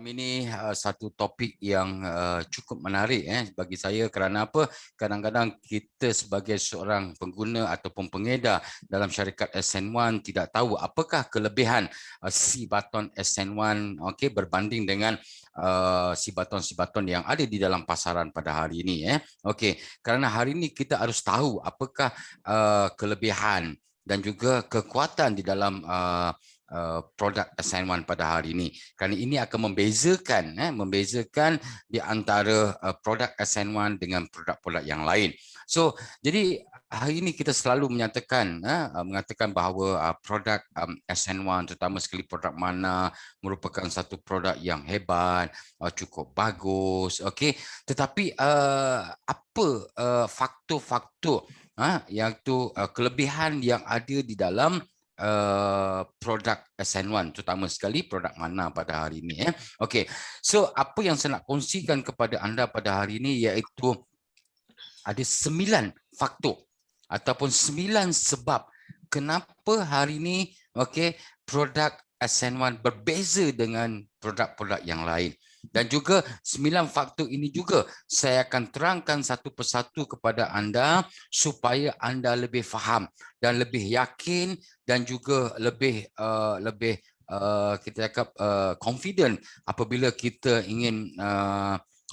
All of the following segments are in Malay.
malam ini satu topik yang cukup menarik bagi saya. Kerana apa? Kadang-kadang kita sebagai seorang pengguna ataupun pengedar dalam syarikat SN1 tidak tahu apakah kelebihan Sibaton SN1 berbanding dengan Sibaton-Sibaton yang ada di dalam pasaran pada hari ini. Kerana hari ini kita harus tahu apakah kelebihan dan juga kekuatan di dalam produk SN1 pada hari ini. Kerana ini akan membezakan di antara produk SN1 dengan produk-produk yang lain. So, jadi hari ini kita selalu mengatakan bahawa produk SN1, terutama sekali produk Mana, merupakan satu produk yang hebat, cukup bagus. Tetapi apa faktor-faktor iaitu kelebihan yang ada di dalam produk SN1, terutama sekali produk Mana pada hari ini. So apa yang saya nak kongsikan kepada anda pada hari ini iaitu ada 9 faktor ataupun 9 sebab kenapa hari ini produk SN1 berbeza dengan produk-produk yang lain. Dan juga 9 faktor ini juga saya akan terangkan satu persatu kepada anda supaya anda lebih faham dan lebih yakin dan juga lebih kita cakap confident apabila kita ingin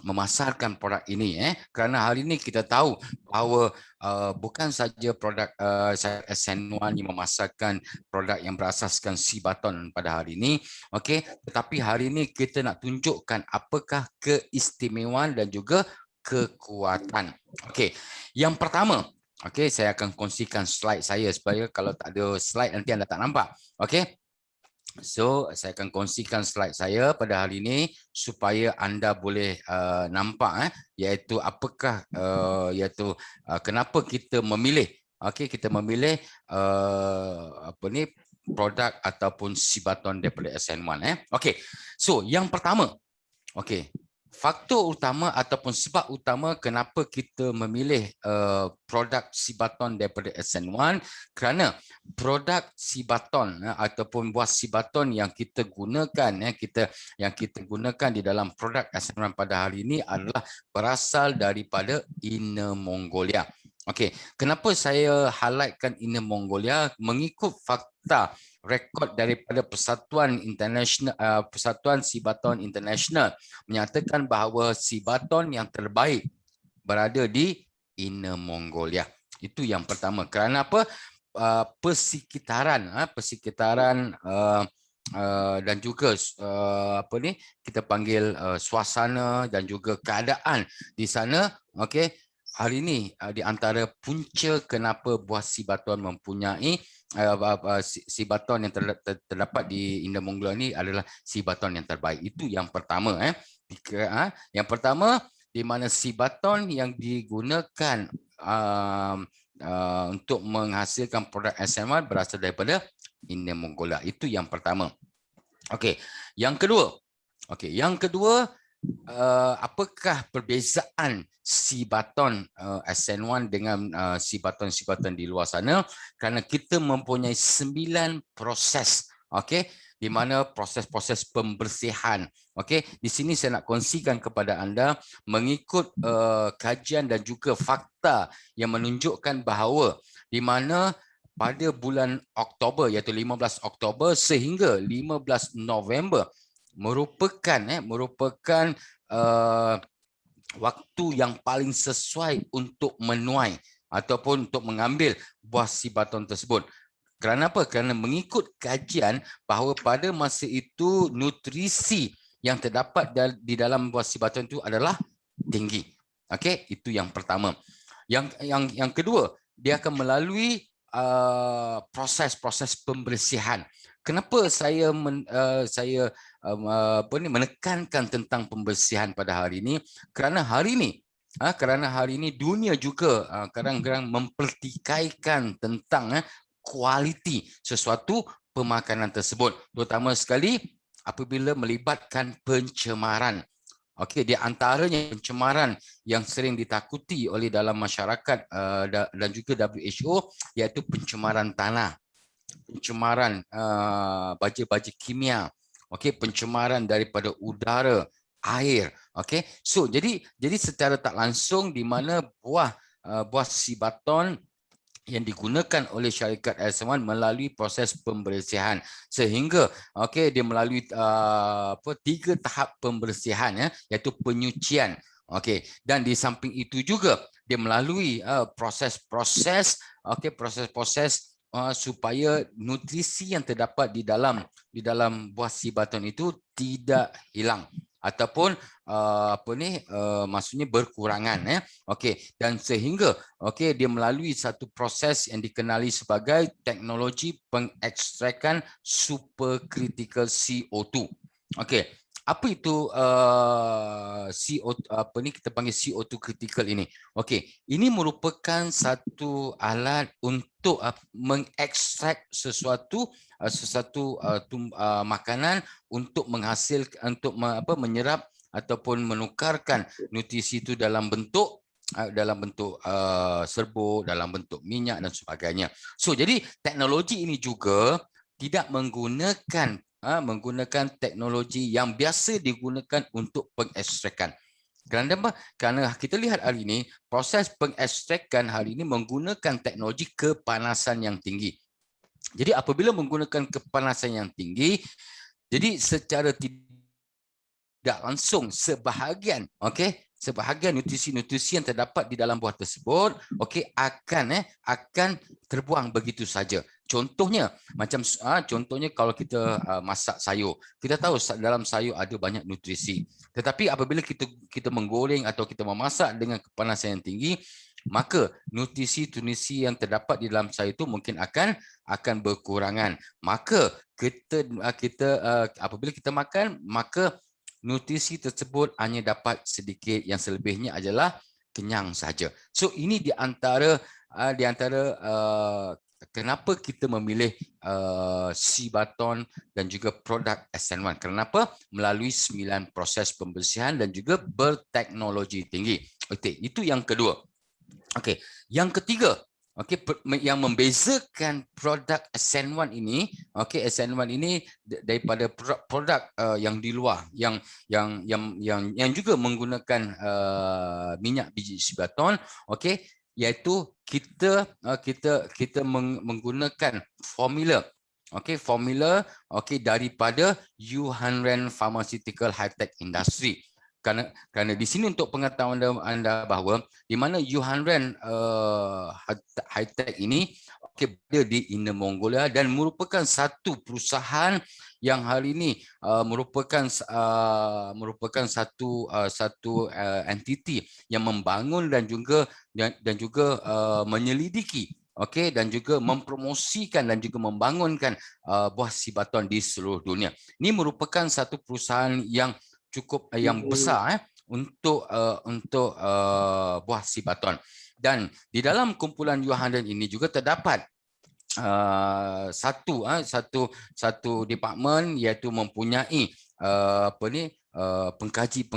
memasarkan produk ini. Kerana hari ini kita tahu bahawa bukan saja produk SN1 yang memasarkan produk yang berasaskan Sibaton pada hari ini, tetapi hari ini kita nak tunjukkan apakah keistimewaan dan juga kekuatan. Yang pertama, saya akan kongsikan slide saya supaya kalau tak ada slide nanti anda tak nampak. So, saya akan kongsikan slide saya pada hari ini supaya anda boleh nampak iaitu apakah kenapa kita memilih produk ataupun Sibaton daripada SN1. So yang pertama, faktor utama ataupun sebab utama kenapa kita memilih produk Sibaton daripada SN1 kerana produk Sibaton ataupun buah Sibaton yang kita gunakan yang kita gunakan di dalam produk SN1 pada hari ini adalah berasal daripada Inner Mongolia. Kenapa saya highlightkan Inner Mongolia? Mengikut fakta rekod daripada Persatuan International Persatuan Sibaton International menyatakan bahawa Sibaton yang terbaik berada di Inner Mongolia. Itu yang pertama. Kerana apa? Persekitaran dan juga kita panggil suasana dan juga keadaan di sana hari ini di antara punca kenapa buah Sibaton mempunyai Sibaton yang terdapat di Inner Mongolia ini adalah Sibaton yang terbaik. Itu yang pertama. Yang pertama, di mana Sibaton yang digunakan untuk menghasilkan produk SN1 berasal daripada Inner Mongolia. Itu yang pertama. Yang kedua, apakah perbezaan Sibaton SN1 dengan Sibaton-Sibaton di luar sana? Kerana kita mempunyai 9 proses, di mana proses-proses pembersihan. Di sini saya nak kongsikan kepada anda mengikut kajian dan juga fakta yang menunjukkan bahawa di mana pada bulan Oktober iaitu 15 Oktober sehingga 15 November merupakan waktu yang paling sesuai untuk menuai ataupun untuk mengambil buah Sibaton tersebut. Kerana apa? Kerana mengikut kajian bahawa pada masa itu nutrisi yang terdapat di dalam buah Sibaton itu adalah tinggi. Itu yang pertama. Yang kedua, dia akan melalui proses-proses pembersihan. Kenapa saya menekankan tentang pembersihan pada hari ini? Kerana hari ini dunia juga kadang-kadang mempertikaikan tentang kualiti sesuatu pemakanan tersebut, terutama sekali apabila melibatkan pencemaran. Di antaranya pencemaran yang sering ditakuti oleh dalam masyarakat dan juga WHO iaitu pencemaran tanah, pencemaran baja-baja kimia, okey, pencemaran daripada udara, air, okey. So jadi secara tak langsung di mana buah Cibaton yang digunakan oleh syarikat LC1 melalui proses pembersihan sehingga dia melalui 3 tahap pembersihan, iaitu penyucian, dan di samping itu juga dia melalui proses-proses supaya nutrisi yang terdapat di dalam buah Cibaton itu tidak hilang ataupun maksudnya berkurangan, dan sehingga dia melalui satu proses yang dikenali sebagai teknologi pengekstrakan supercritical CO2. Apa itu kita panggil CO2 critical ini? Ini merupakan satu alat untuk mengekstrak sesuatu makanan untuk menyerap ataupun menukarkan nutrisi itu dalam bentuk serbuk, dalam bentuk minyak dan sebagainya. So jadi teknologi ini juga tidak menggunakan teknologi yang biasa digunakan untuk pengekstrakan. Kerana apa? Kerana kita lihat hari ini proses pengekstrakan hari ini menggunakan teknologi kepanasan yang tinggi. Jadi apabila menggunakan kepanasan yang tinggi, jadi secara tidak langsung sebahagian nutrisi-nutrisi yang terdapat di dalam buah tersebut akan terbuang begitu saja. Contohnya kalau kita masak sayur, kita tahu dalam sayur ada banyak nutrisi. Tetapi apabila kita menggoreng atau kita memasak dengan kepanasan yang tinggi, maka nutrisi yang terdapat di dalam sayur itu mungkin akan berkurangan. Maka apabila kita makan, maka nutrisi tersebut hanya dapat sedikit, yang selebihnya adalah kenyang saja. So ini di antara kenapa kita memilih Cibaton dan juga produk SN1. Kenapa? Melalui 9 proses pembersihan dan juga berteknologi tinggi. Itu yang kedua. Yang ketiga, yang membezakan produk SN1 ini, SN1 ini daripada produk yang di luar, yang juga menggunakan minyak biji Cibaton, iaitu kita menggunakan formula daripada Yuhanren Pharmaceutical High Tech Industry. Kerana di sini untuk pengetahuan anda bahawa di mana Yuhanren High Tech ini berada di Inner Mongolia dan merupakan satu perusahaan yang hari ini merupakan satu entiti yang membangun dan juga menyelidiki dan juga mempromosikan dan juga membangunkan buah Cibaton di seluruh dunia. Ini merupakan satu perusahaan yang cukup yang besar untuk buah Cibaton. Dan di dalam kumpulan Yuhanren ini juga terdapat satu department, iaitu mempunyai pengkaji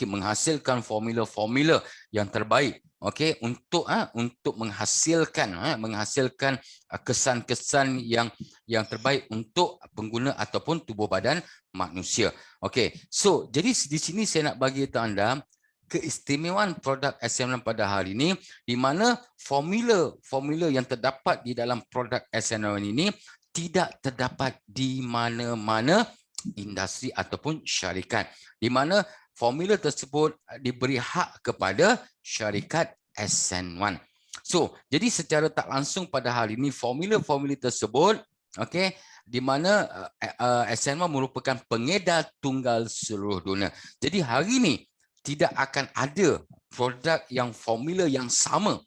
menghasilkan formula-formula yang terbaik untuk menghasilkan kesan-kesan yang terbaik untuk pengguna ataupun tubuh badan manusia. So jadi di sini saya nak bagi tahu anda keistimewaan produk SN1 pada hari ini, di mana formula yang terdapat di dalam produk SN1 ini tidak terdapat di mana-mana industri ataupun syarikat, di mana formula tersebut diberi hak kepada syarikat SN1. So jadi secara tak langsung pada hari ini formula-formula tersebut di mana SN1 merupakan pengedar tunggal seluruh dunia. Jadi hari ini tidak akan ada produk yang formula yang sama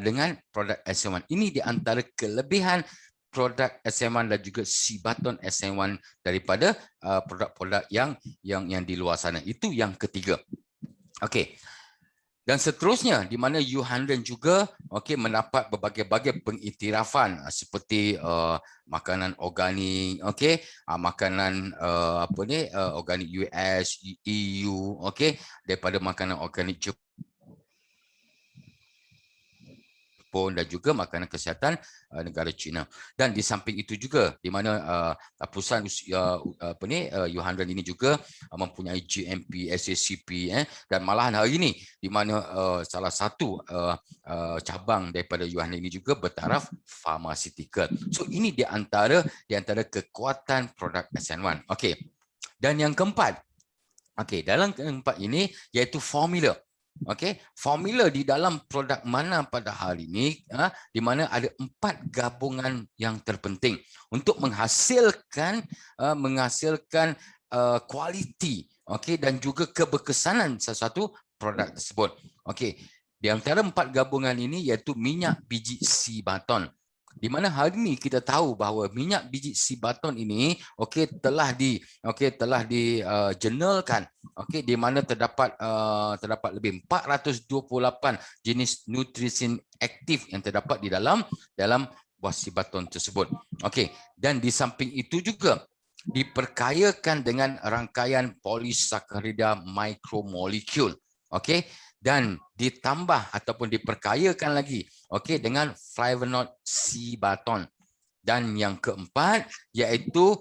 dengan produk SN1. Ini di antara kelebihan produk SN1 dan juga Cibaton SN1 daripada produk-produk yang di luar sana. Itu yang ketiga. Dan seterusnya, di mana Yuhanren juga mendapat berbagai-bagai pengiktirafan seperti makanan organik, makanan organik US, EU, daripada makanan organik Jepun Jepun dan juga makanan kesihatan negara China. Dan di samping itu juga di mana perusahaan Yuhandren ini juga mempunyai GMP, SACP dan malahan hari ini di mana salah satu cabang daripada Yuhandren ini juga bertaraf pharmaceutical. So ini di antara kekuatan produk SN1. Okey. Dan yang keempat, dalam keempat ini iaitu formula. Formula di dalam produk mana pada hari ini di mana ada 4 gabungan yang terpenting untuk menghasilkan kualiti dan juga keberkesanan sesuatu produk tersebut. Di antara 4 gabungan ini iaitu minyak biji sea butter. Di mana hari ini kita tahu bahawa minyak biji sea butter ini telah jurnalkan di mana terdapat lebih 428 jenis nutrisi aktif yang terdapat di dalam buah sea butter tersebut. Dan di samping itu juga diperkayakan dengan rangkaian polisakarida mikromolekul. Dan ditambah ataupun diperkayakan lagi dengan flavonoid sea butter. Dan yang keempat iaitu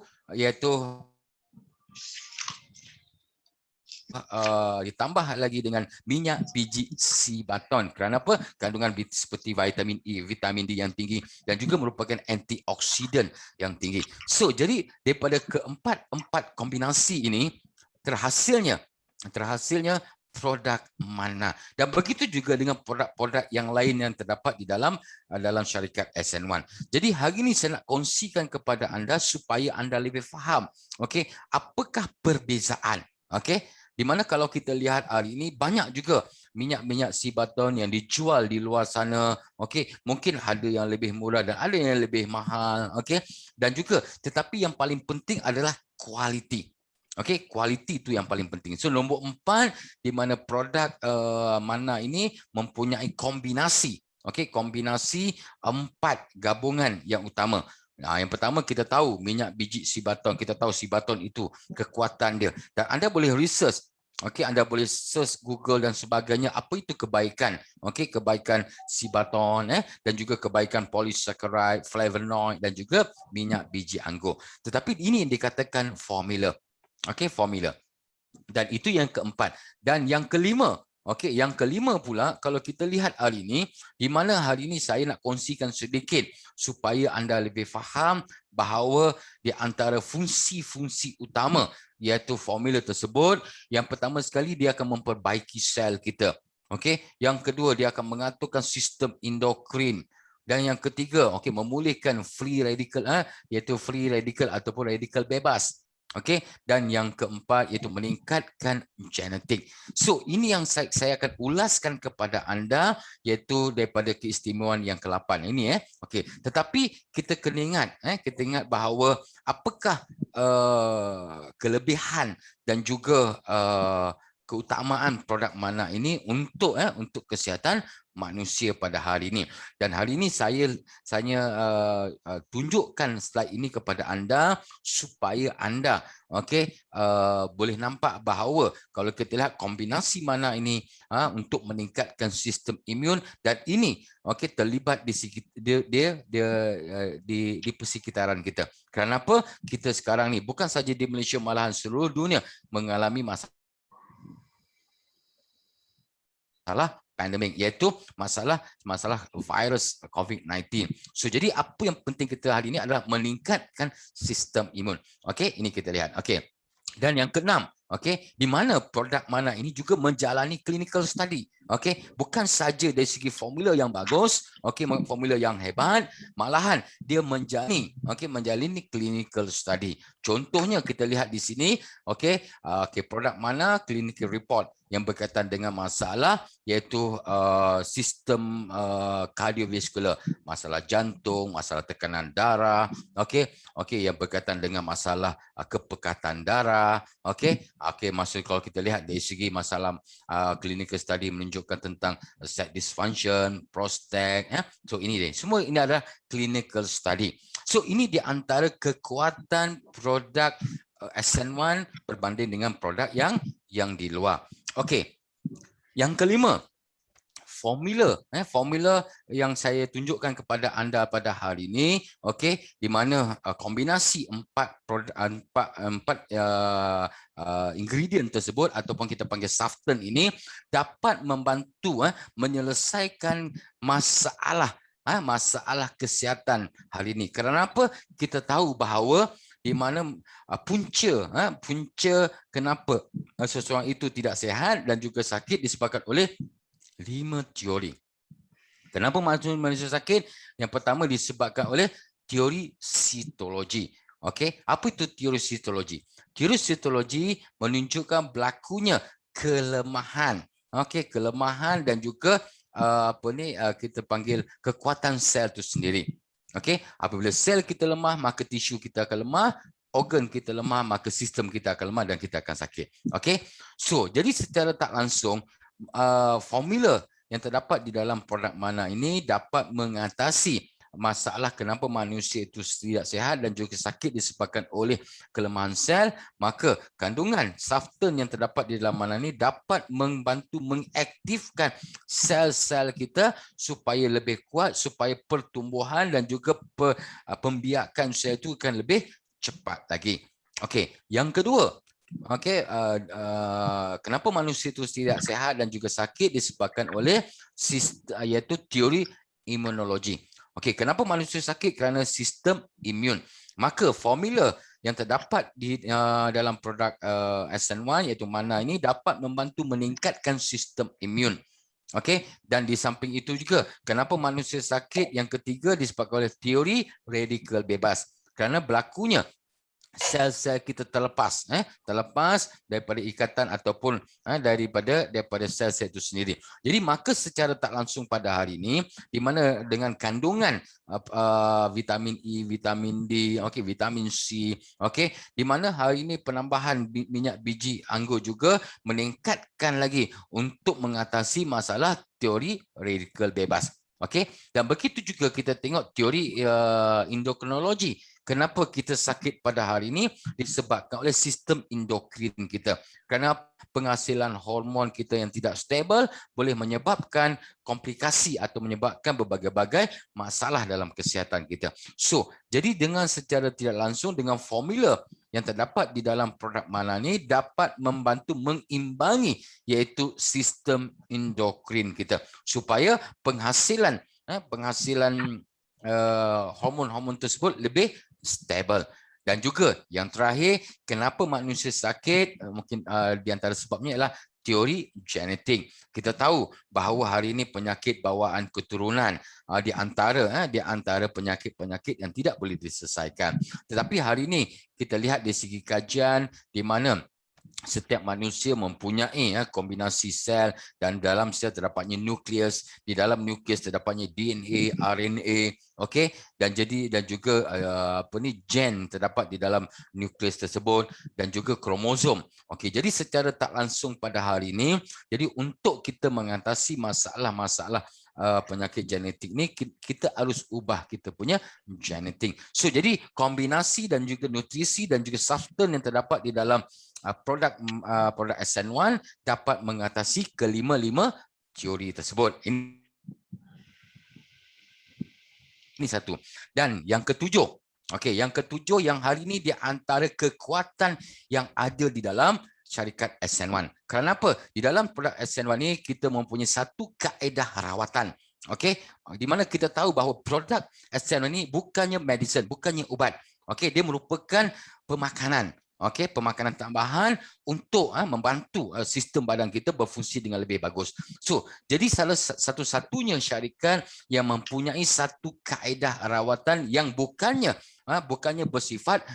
ditambah lagi dengan minyak biji sea butter. Kerana apa? Kandungan seperti vitamin E, vitamin D yang tinggi dan juga merupakan antioksidan yang tinggi. So jadi daripada keempat kombinasi ini terhasilnya produk mana. Dan begitu juga dengan produk-produk yang lain yang terdapat di dalam syarikat SN1. Jadi hari ini saya nak kongsikan kepada anda supaya anda lebih faham apakah perbezaan. Di mana kalau kita lihat hari ini banyak juga minyak sea butter yang dijual di luar sana. Mungkin ada yang lebih murah dan ada yang lebih mahal. Dan juga tetapi yang paling penting adalah kualiti. Kualiti itu yang paling penting. So nombor 4 di mana produk mana ini mempunyai kombinasi. Kombinasi 4 gabungan yang utama. Yang pertama kita tahu minyak biji sea butter. Kita tahu sea butter itu kekuatan dia. Dan anda boleh research. Anda boleh search Google dan sebagainya apa itu kebaikan. Kebaikan sea butter dan juga kebaikan polysaccharide, flavonoid dan juga minyak biji anggur. Tetapi ini yang dikatakan formula. Formula. Dan itu yang keempat. Dan yang kelima, yang kelima pula kalau kita lihat hari ini, di mana hari ini saya nak kongsikan sedikit supaya anda lebih faham bahawa di antara fungsi-fungsi utama iaitu formula tersebut, yang pertama sekali dia akan memperbaiki sel kita. Yang kedua dia akan mengaturkan sistem endokrin. Dan yang ketiga, memulihkan free radical iaitu free radical ataupun radikal bebas. Dan yang keempat iaitu meningkatkan genetik. So ini yang saya akan ulaskan kepada anda iaitu daripada keistimewaan yang ke-8 ini Tetapi kita kena ingat bahawa apakah kelebihan dan juga keutamaan produk mana ini untuk kesihatan manusia pada hari ini. Dan hari ini saya tunjukkan slide ini kepada anda supaya anda boleh nampak bahawa kalau kita lihat kombinasi mana ini untuk meningkatkan sistem imun dan ini terlibat di persekitaran kita. Kerana apa? Kita sekarang ni bukan saja di Malaysia malahan seluruh dunia mengalami masalah pandemik iaitu masalah virus COVID-19. So jadi apa yang penting kita hari ini adalah meningkatkan sistem imun. Ini kita lihat. Dan yang keenam, di mana produk mana ini juga menjalani clinical study. Bukan saja dari segi formula yang bagus, formula yang hebat, malahan dia menjalani clinical study. Contohnya kita lihat di sini, produk mana clinical report yang berkaitan dengan masalah iaitu sistem kardiovaskular, masalah jantung, masalah tekanan darah, yang berkaitan dengan masalah kepekatan darah, maksud kalau kita lihat dari segi masalah clinical study menunjukkan tentang sex dysfunction, prostate, so ini deh. Semua ini adalah clinical study. So ini di antara kekuatan produk SN1 berbanding dengan produk yang di luar. Yang kelima, formula yang saya tunjukkan kepada anda pada hari ini, okey, di mana kombinasi empat ingredient tersebut ataupun kita panggil soften ini dapat membantu menyelesaikan masalah kesihatan hari ini. Kenapa? Kita tahu bahawa di mana punca kenapa seseorang itu tidak sihat dan juga sakit disebabkan oleh 5 teori. Kenapa manusia sakit? Yang pertama disebabkan oleh teori sitologi. Okey, apa itu teori sitologi? Teori sitologi menunjukkan berlakunya kelemahan. Okey, kelemahan dan juga kita panggil kekuatan sel itu sendiri. Okey, apabila sel kita lemah, maka tisu kita akan lemah, organ kita lemah, maka sistem kita akan lemah dan kita akan sakit. Okey, so jadi secara tak langsung formula yang terdapat di dalam produk mana ini dapat mengatasi masalah kenapa manusia itu tidak sihat dan juga sakit disebabkan oleh kelemahan sel. Maka kandungan soften yang terdapat di dalam mana ini dapat membantu mengaktifkan sel-sel kita supaya lebih kuat, supaya pertumbuhan dan juga pembiakan sel itu akan lebih cepat lagi. Okey, yang kedua, okey, kenapa manusia itu tidak sihat dan juga sakit disebabkan oleh iaitu teori imunologi. Okey, kenapa manusia sakit? Kerana sistem imun. Maka formula yang terdapat di dalam produk SN1 iaitu mana ini dapat membantu meningkatkan sistem imun. Okey, dan di samping itu juga kenapa manusia sakit yang ketiga disebabkan oleh teori radikal bebas. Kerana berlakunya sel-sel kita terlepas daripada ikatan ataupun daripada sel-sel itu sendiri. Jadi maka secara tak langsung pada hari ini di mana dengan kandungan vitamin E, vitamin D, okey, vitamin C, okey, di mana hari ini penambahan minyak biji anggur juga meningkatkan lagi untuk mengatasi masalah teori radikal bebas. Okey, dan begitu juga kita tengok teori endokrinologi. Kenapa kita sakit pada hari ini? Disebabkan oleh sistem endokrin kita. Kerana penghasilan hormon kita yang tidak stabil boleh menyebabkan komplikasi atau menyebabkan berbagai-bagai masalah dalam kesihatan kita. So, jadi dengan secara tidak langsung dengan formula yang terdapat di dalam produk mana ni dapat membantu mengimbangi iaitu sistem endokrin kita supaya penghasilan hormon-hormon tersebut lebih stabil. Dan juga yang terakhir, kenapa manusia sakit, mungkin di antara sebabnya adalah teori genetik. Kita tahu bahawa hari ini penyakit bawaan keturunan di antara penyakit-penyakit yang tidak boleh diselesaikan. Tetapi hari ini kita lihat dari segi kajian di mana setiap manusia mempunyai kombinasi sel dan dalam sel terdapatnya nukleus, di dalam nukleus terdapatnya DNA, RNA, okey, dan juga gen terdapat di dalam nukleus tersebut dan juga kromosom. Okey, jadi secara tak langsung pada hari ini, jadi untuk kita mengatasi masalah-masalah penyakit genetik ni kita harus ubah kita punya genetik. So jadi kombinasi dan juga nutrisi dan juga soften yang terdapat di dalam produk SN1 dapat mengatasi kelima-lima teori tersebut. Ini satu. Dan yang ketujuh, okey, yang ketujuh yang hari ini di antara kekuatan yang ada di dalam syarikat SN1. Kenapa? Di dalam produk SN1 ini kita mempunyai satu kaedah rawatan. Okey, di mana kita tahu bahawa produk SN1 ini bukannya medicine, bukannya ubat. Okey, dia merupakan pemakanan. Okey, pemakanan tambahan untuk membantu sistem badan kita berfungsi dengan lebih bagus. So, jadi salah satu-satunya syarikat yang mempunyai satu kaedah rawatan yang bukannya bersifat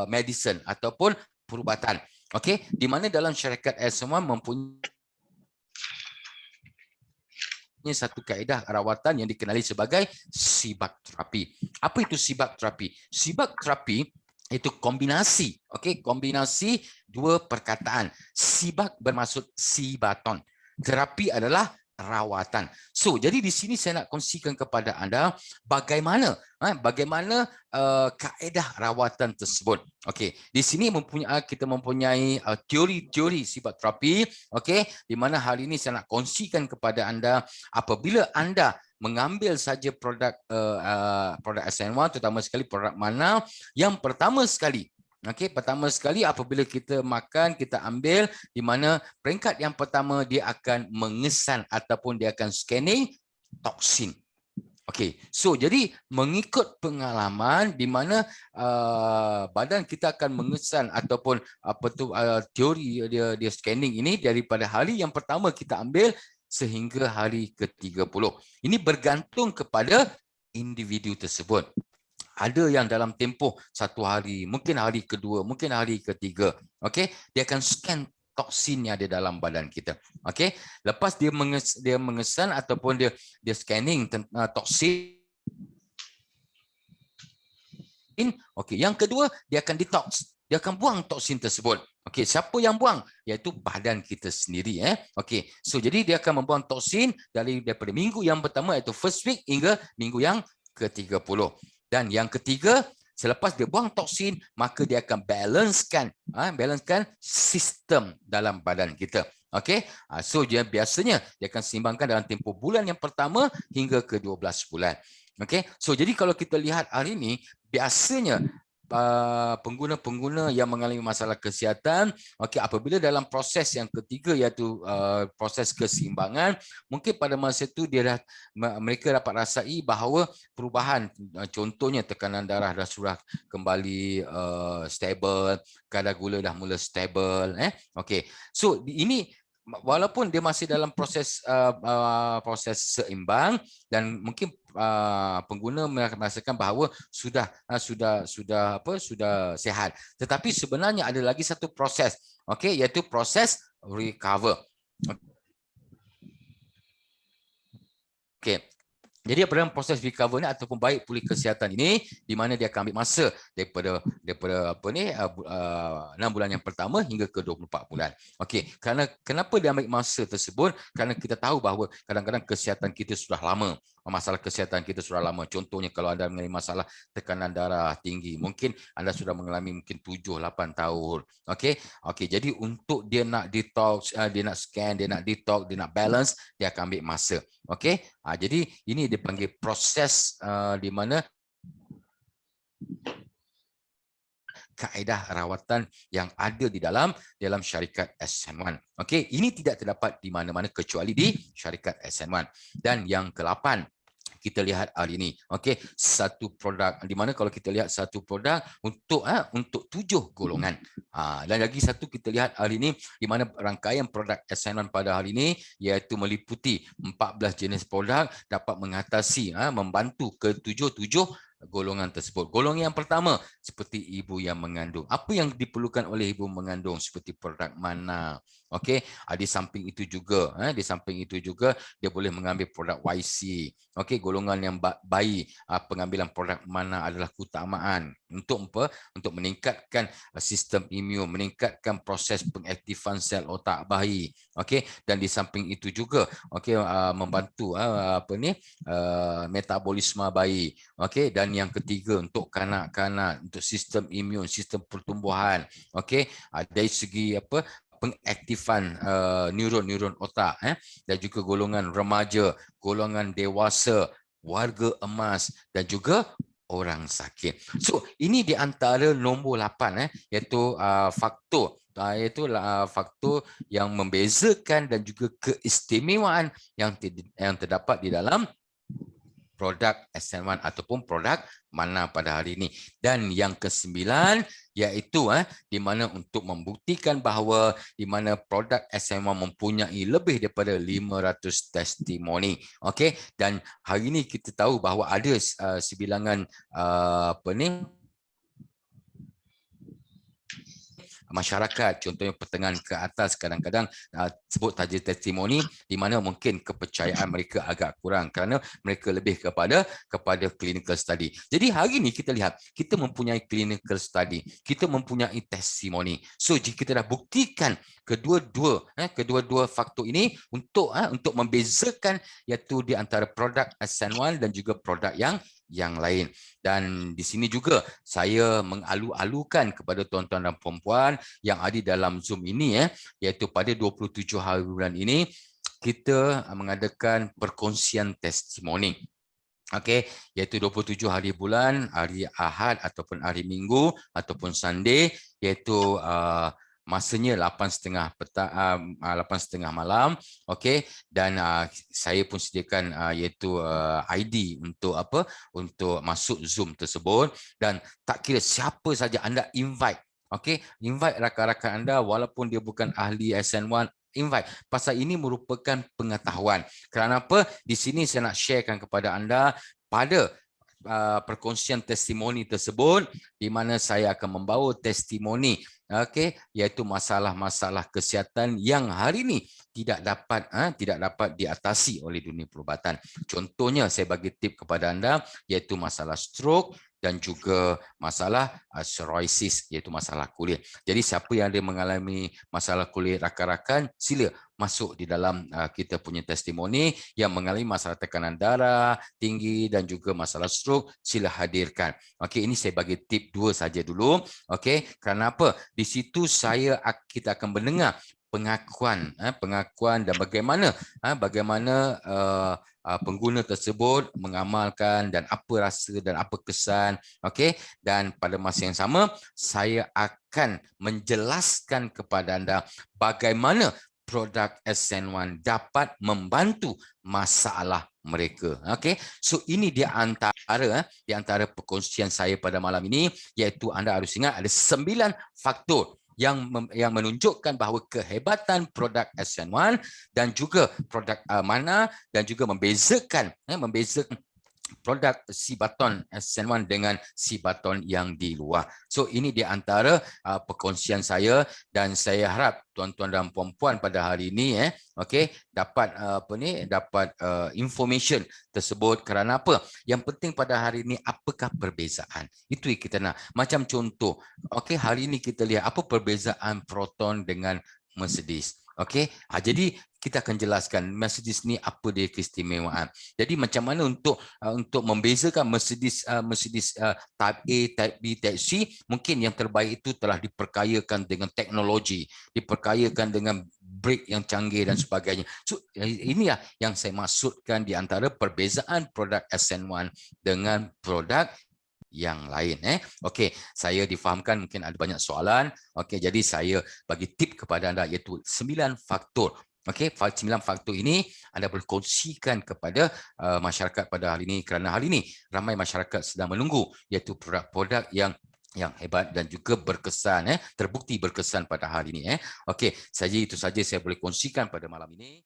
medicine ataupun perubatan. Okey, di mana dalam syarikat SN1 mempunyai satu kaedah rawatan yang dikenali sebagai sibak terapi. Apa itu sibak terapi? Sibak terapi itu kombinasi, okey, kombinasi dua perkataan. Sibak bermaksud sibaton. Terapi adalah rawatan. So, jadi di sini saya nak kongsikan kepada anda bagaimana kaedah rawatan tersebut. Okey, di sini kita mempunyai teori-teori sifat terapi, okey, di mana hari ini saya nak kongsikan kepada anda apabila anda mengambil saja produk produk SN1, terutama sekali produk mana yang pertama sekali. Okey, pertama sekali apabila kita makan, kita ambil di mana peringkat yang pertama dia akan mengesan ataupun dia akan scanning toksin. Okey, so jadi mengikut pengalaman di mana badan kita akan mengesan ataupun teori dia scanning ini daripada hari yang pertama kita ambil sehingga hari ke-30. Ini bergantung kepada individu tersebut. Ada yang dalam tempoh 1 hari, mungkin hari kedua, mungkin hari ketiga. Okey, dia akan scan toksin yang ada dalam badan kita. Okey, lepas dia mengesan ataupun dia scanning toksin. Okey, yang kedua dia akan detox. Dia akan buang toksin tersebut. Okey, siapa yang buang? Iaitu badan kita sendiri. Okey, so jadi dia akan membuang toksin daripada minggu yang pertama iaitu first week hingga minggu yang ke-30. Dan yang ketiga, selepas dia buang toksin, maka dia akan balancekan sistem dalam badan kita. Okey, so dia biasanya dia akan seimbangkan dalam tempoh bulan yang pertama hingga ke 12 bulan. Okey, so jadi kalau kita lihat hari ini, biasanya pengguna-pengguna yang mengalami masalah kesihatan, okey, apabila dalam proses yang ketiga iaitu proses keseimbangan, mungkin pada masa itu mereka dapat rasai bahawa perubahan, contohnya tekanan darah dah sudah kembali stable, kadar gula dah mula stable. Okey, so ini walaupun dia masih dalam proses seimbang dan mungkin pengguna merasakan bahawa sudah sihat, tetapi sebenarnya ada lagi satu proses, okey, iaitu proses recover. Okey, jadi dalam proses recover ni ataupun baik pulih kesihatan ini, di mana dia akan ambil masa daripada 6 bulan yang pertama hingga ke 24 bulan. Okey, kenapa dia ambil masa tersebut? Kerana kita tahu bahawa kadang-kadang kesihatan kita sudah lama, masalah kesihatan kita sudah lama. Contohnya kalau anda mengalami masalah tekanan darah tinggi, mungkin anda sudah mengalami mungkin 7-8 tahun. Okey, jadi untuk dia nak detox, dia nak scan, dia nak detox, dia nak balance, dia akan ambil masa. Okey, jadi ini dipanggil proses di mana kaedah rawatan yang ada di dalam syarikat SN1. Okey, ini tidak terdapat di mana-mana kecuali di syarikat SN1. Dan yang ke-8 kita lihat hari ini, okey, satu produk di mana kalau kita lihat satu produk untuk 7 golongan. Dan lagi satu kita lihat hari ini di mana rangkaian produk SN1 pada hari ini iaitu meliputi 14 jenis produk dapat mengatasi membantu ke-7 golongan tersebut. Golongan yang pertama seperti ibu yang mengandung. Apa yang diperlukan oleh ibu mengandung seperti produk mana? Okey, di samping itu juga dia boleh mengambil produk YC. Okey, golongan yang bayi, pengambilan produk mana adalah keutamaan untuk meningkatkan sistem imun, meningkatkan proses pengaktifan sel otak bayi. Okey, dan di samping itu juga membantu metabolisme bayi. Okey, dan yang ketiga untuk kanak-kanak, untuk sistem imun, sistem pertumbuhan. Okey, dari segi pengaktifan neuron-neuron otak, dan juga golongan remaja, golongan dewasa, warga emas dan juga orang sakit. So ini di antara nombor 8 iaitu faktor faktor yang membezakan dan juga keistimewaan yang terdapat di dalam produk SN1 ataupun produk mana pada hari ini. Dan yang ke-9 iaitu di mana untuk membuktikan bahawa di mana produk SN1 mempunyai lebih daripada 500 testimoni. Okey, dan hari ini kita tahu bahawa ada sebilangan masyarakat, contohnya pertengahan ke atas kadang-kadang sebut taja testimoni di mana mungkin kepercayaan mereka agak kurang kerana mereka lebih kepada clinical study. Jadi hari ini kita lihat kita mempunyai clinical study, kita mempunyai testimoni. So jika kita dah buktikan kedua-dua faktor ini untuk membezakan iaitu di antara produk SN1 dan juga produk yang lain. Dan di sini juga saya mengalu-alukan kepada tuan-tuan dan puan-puan yang ada dalam Zoom ini iaitu pada 27 hari bulan ini kita mengadakan perkongsian testimoni. Okey, iaitu 27 hari bulan, hari Ahad ataupun hari Minggu ataupun Sunday, iaitu masanya 8:30 petang, 8:30 malam. Okey, dan saya pun sediakan iaitu ID untuk untuk masuk Zoom tersebut, dan tak kira siapa saja anda invite. Okey, invite rakan-rakan anda walaupun dia bukan ahli SN1, invite. Pasal ini merupakan pengetahuan. Kerana apa? Di sini saya nak sharekan kepada anda pada perkongsian testimoni tersebut, di mana saya akan membawa testimoni, iaitu masalah-masalah kesihatan yang hari ini tidak dapat diatasi oleh dunia perubatan. Contohnya saya bagi tip kepada anda, iaitu masalah stroke dan juga masalah psoriasis, iaitu masalah kulit. Jadi siapa yang ada mengalami masalah kulit, rakan-rakan, sila masuk di dalam kita punya testimoni. Yang mengalami masalah tekanan darah tinggi dan juga masalah stroke, sila hadirkan. Okey, ini saya bagi tip 2 saja dulu. Okey, kerana apa? Di situ kita akan mendengar pengakuan dan bagaimana pengguna tersebut mengamalkan dan apa rasa dan apa kesan. Okey, dan pada masa yang sama saya akan menjelaskan kepada anda bagaimana produk SN1 dapat membantu masalah mereka. Okey, so ini di antara perkongsian saya pada malam ini, iaitu anda harus ingat ada 9 faktor yang menunjukkan bahawa kehebatan produk SN1 dan juga produk mana dan juga membezakan produk Cibaton SN1 dengan Cibaton yang di luar. So ini di antara perkongsian saya, dan saya harap tuan-tuan dan puan-puan pada hari ini dapat information tersebut. Kerana apa? Yang penting pada hari ini apakah perbezaan? Itu yang kita nak. Macam contoh, hari ini kita lihat apa perbezaan Proton dengan Mercedes. Okey, jadi kita akan jelaskan Mercedes ni apa dia keistimewaan. Jadi macam mana untuk membezakan Mercedes Type A, Type B, Type C, mungkin yang terbaik itu telah diperkayakan dengan teknologi, diperkayakan dengan brake yang canggih dan sebagainya. So inilah yang saya maksudkan di antara perbezaan produk SN1 dengan produk yang lain. Okey, saya difahamkan mungkin ada banyak soalan. Okey, jadi saya bagi tip kepada anda iaitu 9 faktor. Okey, 9 faktor ini anda boleh kongsikan kepada masyarakat pada hari ini, kerana hari ini ramai masyarakat sedang menunggu iaitu produk-produk yang hebat dan juga berkesan, terbukti berkesan pada hari ini. Okey, saja itu saja saya boleh kongsikan pada malam ini.